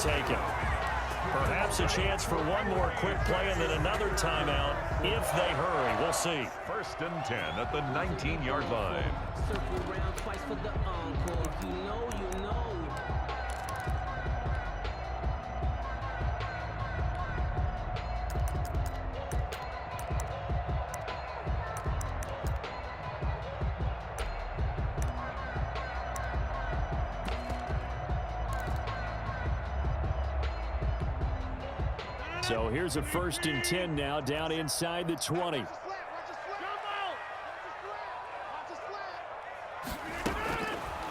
taken. Perhaps a chance for one more quick play and then another timeout if they hurry. We'll see. 1st and 10 at the 19-yard line. Circle around twice for the encore. If you know, you know. So here's a 1st and 10 now, down inside the 20.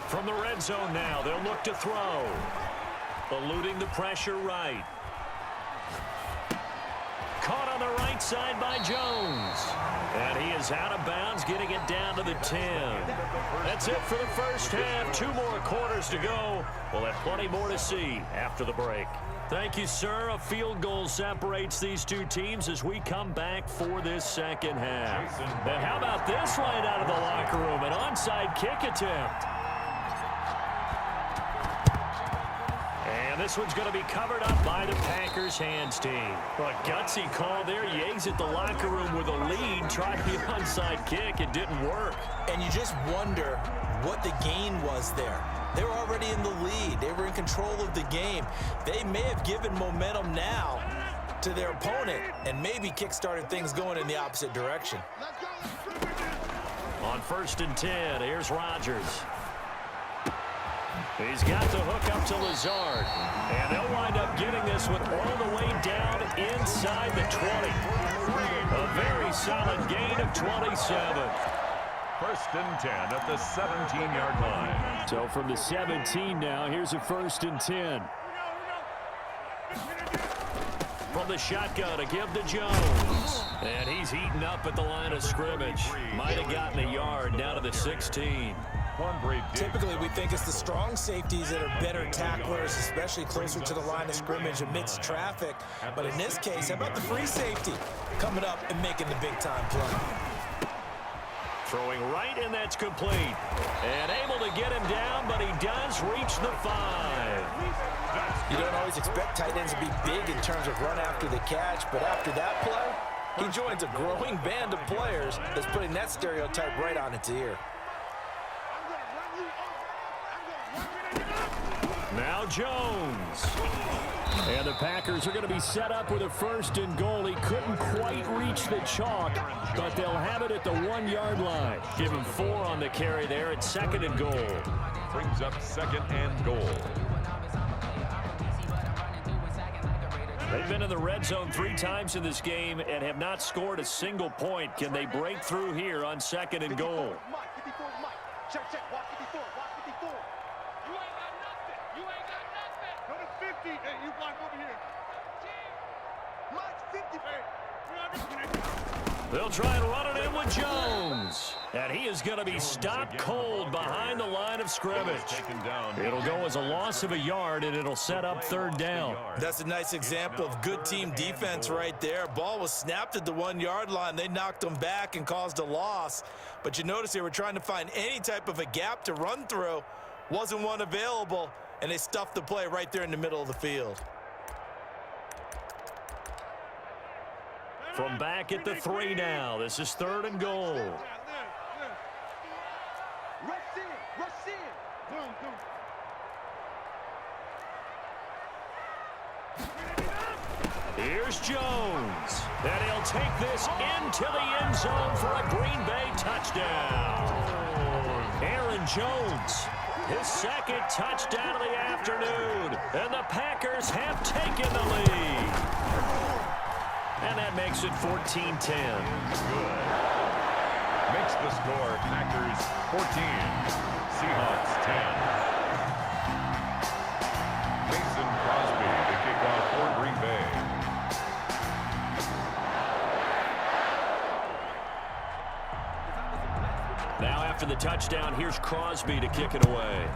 From the red zone now, they'll look to throw. Eluding the pressure right. Caught on the right side by Jones. And he is out of bounds, getting it down to the 10. That's it for the first half. 2 more quarters to go. We'll have plenty more to see after the break. Thank you, sir. A field goal separates these two teams as we come back for this second half. And how about this right out of the locker room? An onside kick attempt. And this one's going to be covered up by the Packers hands team. A gutsy call there. You exit the locker room with a lead. Tried the onside kick. It didn't work. And you just wonder what the gain was there. They were already in the lead. They were in control of the game. They may have given momentum now to their opponent and maybe kick-started things going in the opposite direction. On 1st and 10, here's Rodgers. He's got the hook up to Lazard. And they'll wind up getting this one all the way down inside the 20. A very solid gain of 27. 1st and 10 at the 17-yard line. So from the 17 now, here's a 1st and 10. From the shotgun to give to Jones. And he's heating up at the line of scrimmage. Might have gotten a yard down to the 16. Typically, we think it's the strong safeties that are better tacklers, especially closer to the line of scrimmage amidst traffic. But in this case, how about the free safety coming up and making the big-time play? Throwing right, and that's complete. And able to get him down, but he does reach the 5. You don't always expect tight ends to be big in terms of run after the catch, but after that play, he joins a growing band of players that's putting that stereotype right on its ear. Now Jones. And the Packers are going to be set up with a 1st and goal. He couldn't quite reach the chalk, but they'll have it at the 1-yard line. Give him 4 on the carry there at 2nd and goal. Brings up 2nd and goal. They've been in the red zone 3 times in this game and have not scored a single point. Can they break through here on 2nd and goal? Check, watch 54, watch 54. You ain't got nothing. You ain't got nothing. Go to 50. Hey, you block over here. Watch 50. Hey, they'll try and run it in with Jones. And he is going to be stopped cold behind the line of scrimmage. It'll go as a loss of a yard, and it'll set up 3rd down. That's a nice example of good team defense right there. Ball was snapped at the 1-yard line. They knocked him back and caused a loss. But you notice they were trying to find any type of a gap to run through. Wasn't one available, and they stuffed the play right there in the middle of the field. From back at the 3 now, this is 3rd and goal. rush in. Here's Jones. And he'll take this into the end zone for a Green Bay touchdown. Aaron Jones, his 2nd touchdown of the afternoon. And the Packers have taken the lead. And that makes it 14-10. Good. Makes the score Packers 14, Seahawks 10. Mason Crosby to kick off for Green Bay. Now after the touchdown, here's Crosby to kick it away.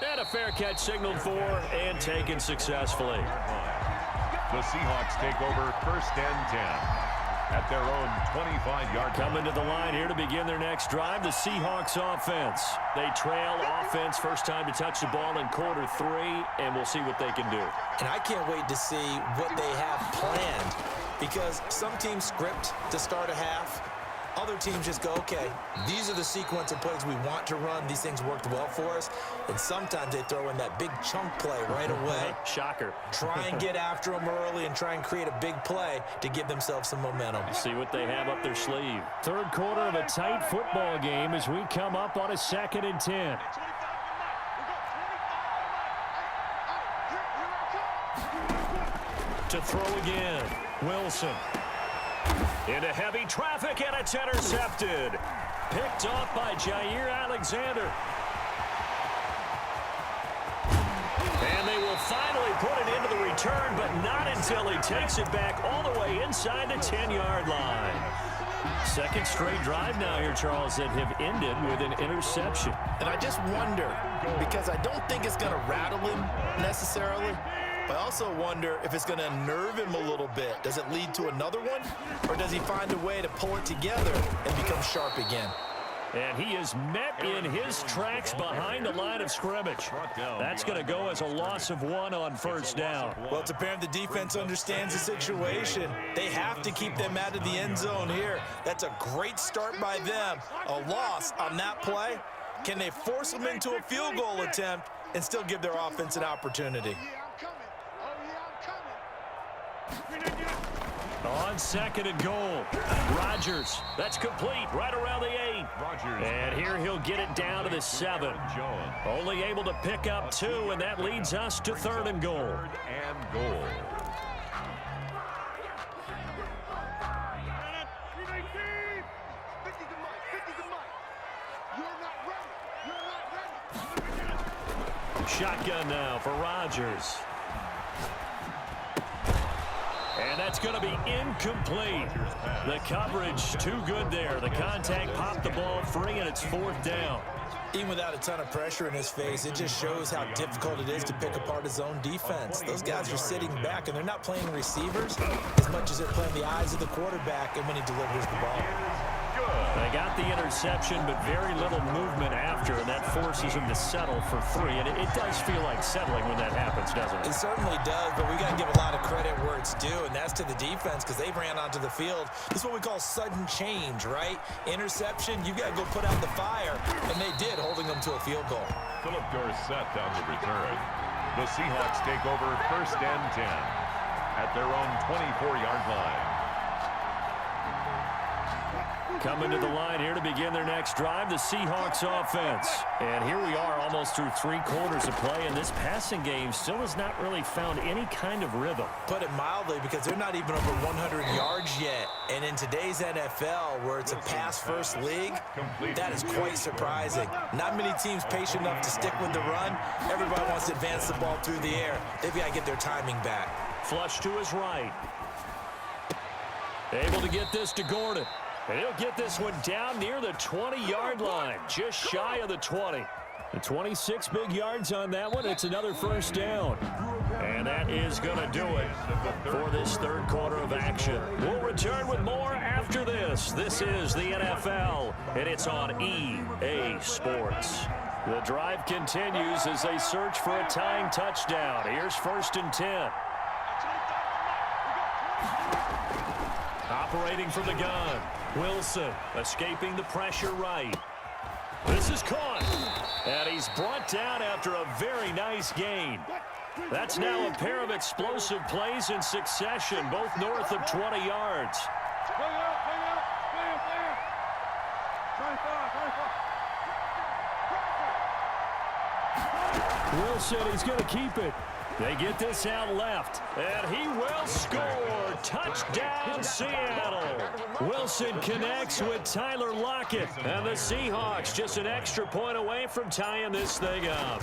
And a fair catch signaled for and taken successfully. The Seahawks take over 1st and 10. at their own 25-yard line. Coming to the line here to begin their next drive, the Seahawks offense. They trail offense, first time to touch the ball in quarter 3, and we'll see what they can do. And I can't wait to see what they have planned, because some teams script to start a half. Other teams just go, okay, these are the sequence of plays we want to run. These things worked well for us. And sometimes they throw in that big chunk play right away. Shocker. Try and get after them early and try and create a big play to give themselves some momentum. See what they have up their sleeve. Third quarter of a tight football game as we come up on a 2nd and 10. To throw again, Wilson. Into heavy traffic, and it's intercepted. Picked off by Jair Alexander. And they will finally put it into the return, but not until he takes it back all the way inside the 10-yard line. Second straight drive now here, Charles, that have ended with an interception. And I just wonder, because I don't think it's going to rattle him necessarily, but I also wonder if it's going to unnerve him a little bit. Does it lead to another one, or does he find a way to pull it together and become sharp again? And he is met in his tracks behind the line of scrimmage. That's going to go as a loss of 1 on first down. Well, it's apparent the defense understands the situation. They have to keep them out of the end zone here. That's a great start by them. A loss on that play. Can they force them into a field goal attempt and still give their offense an opportunity? On 2nd and goal, Rodgers. That's complete right around the 8. And here he'll get it down to the 7. Only able to pick up 2, and that leads us to 3rd and goal. 3rd and goal. Shotgun now for Rodgers. And that's going to be incomplete. The coverage too good there. The contact popped the ball free, and it's 4th down. Even without a ton of pressure in his face, it just shows how difficult it is to pick apart his own defense. Those guys are sitting back, and they're not playing receivers as much as they're playing the eyes of the quarterback and when he delivers the ball. They got the interception, but very little movement after, and that forces him to settle for 3. And it does feel like settling when that happens, doesn't it? It certainly does, but we got to give a lot of credit where it's due, and that's to the defense, because they ran onto the field. This is what we call sudden change, right? Interception, you got to go put out the fire, and they did, holding them to a field goal. Philip Dorsett on the return. The Seahawks take over 1st and 10 at their own 24-yard line. Coming to the line here to begin their next drive, the Seahawks offense. And here we are almost through 3 quarters of play, and this passing game still has not really found any kind of rhythm. Put it mildly, because they're not even over 100 yards yet. And in today's NFL, where it's a pass-first league, that is quite surprising. Not many teams patient enough to stick with the run. Everybody wants to advance the ball through the air. They've got to get their timing back. Flush to his right. Able to get this to Gordon. And he'll get this one down near the 20-yard line, just shy of the 20. The 26 big yards on that one. It's another first down. And that is going to do it for this 3rd quarter of action. We'll return with more after this. This is the NFL, and it's on EA Sports. The drive continues as they search for a tying touchdown. Here's 1st and 10. Operating from the gun. Wilson escaping the pressure right. This is caught. And he's brought down after a very nice gain. That's now a pair of explosive plays in succession, both north of 20 yards. Wilson, he's going to keep it. They get this out left, and he will score. Touchdown, Seattle. Wilson connects with Tyler Lockett, and the Seahawks just an extra point away from tying this thing up.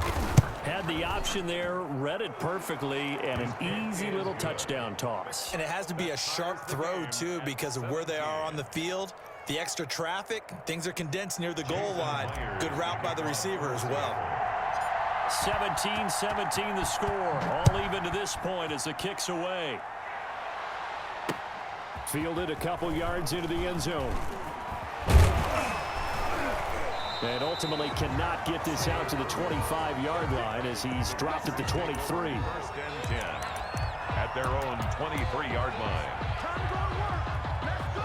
Had the option there, read it perfectly, and an easy little touchdown toss. And it has to be a sharp throw, too, because of where they are on the field. The extra traffic, things are condensed near the goal line. Good route by the receiver as well. 17-17 the score. All even to this point as the kick's away. Fielded a couple yards into the end zone. And ultimately cannot get this out to the 25-yard line as he's dropped at the 23. First and 10 at their own 23-yard line. Time to go to work. Let's go.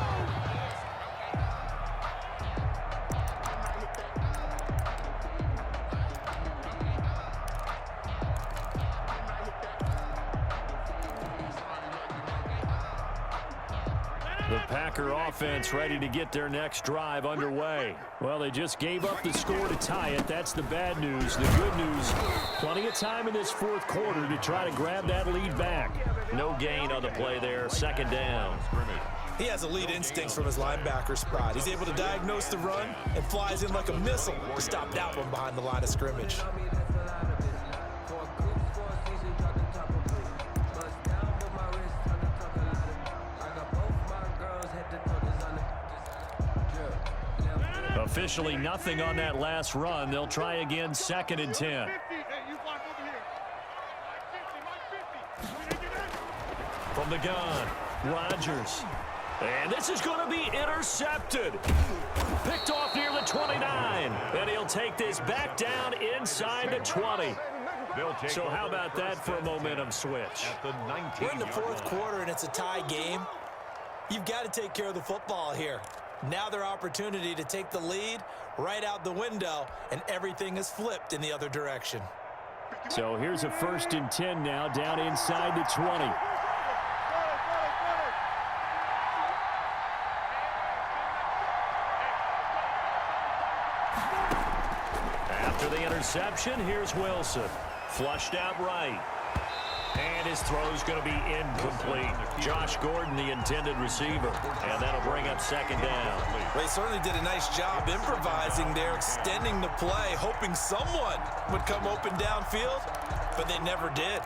The Packer offense ready to get their next drive underway. Well, they just gave up the score to tie it. That's the bad news. The good news, plenty of time in this fourth quarter to try to grab that lead back. No gain on the play there. Second down. He has elite instincts from his linebacker spot. He's able to diagnose the run and flies in like a missile to stop that one behind the line of scrimmage. Officially nothing on that last run. They'll try again, second and 10. From the gun, Rodgers. And this is going to be intercepted. Picked off near the 29. And he'll take this back down inside the 20. So how about that for a momentum switch? At the 19. We're in the fourth quarter and it's a tie game. You've got to take care of the football here. Now their opportunity to take the lead right out the window, and everything is flipped in the other direction. So here's a first and 10 now, down inside the 20. After the interception, here's Wilson. Flushed out right. And his throw's going to be incomplete. Josh Gordon, the intended receiver. And that'll bring up second down. They certainly did a nice job improvising there, extending the play, hoping someone would come open downfield, but they never did.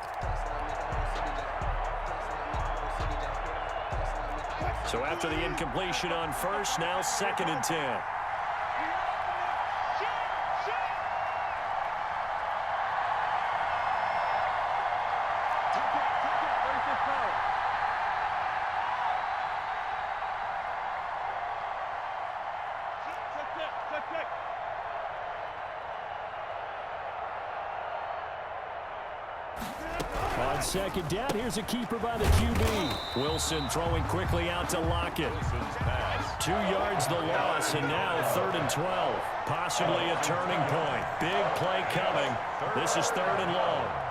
So after the incompletion on first, now second and 10. On second down, here's a keeper by the QB. Wilson throwing quickly out to Lockett. 2 yards the loss, and now third and 12. Possibly a turning point. Big play coming. This is third and long.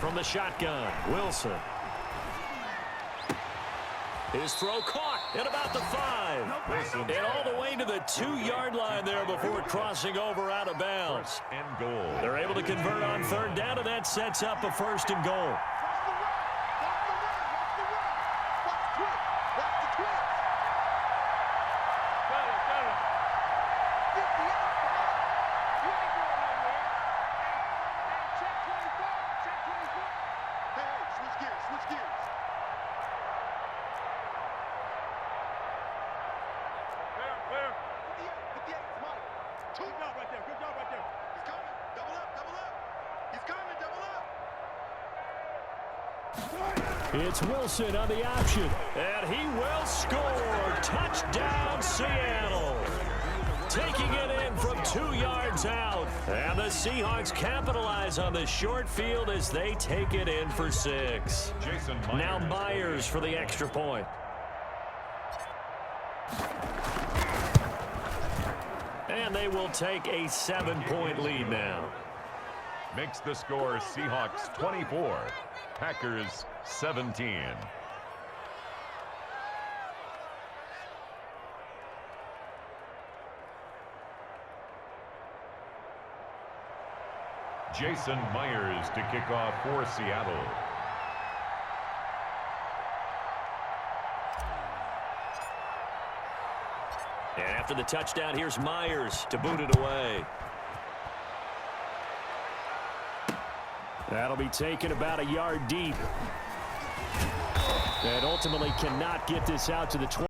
From the shotgun, Wilson. His throw caught at about the 5. And all the way to the 2-yard line there before crossing over out of bounds. And goal. They're able to convert on third down, and that sets up a first and goal. It's Wilson on the option, and he will score. Touchdown, Seattle. Taking it in from 2 yards out. And the Seahawks capitalize on the short field as they take it in for 6. Now Myers for the extra point. And they will take a 7-point lead now. Makes the score Seahawks 24, Packers 17. Jason Myers to kick off for Seattle. And after the touchdown, here's Myers to boot it away. That'll be taken about a yard deep. And ultimately cannot get this out to the 20.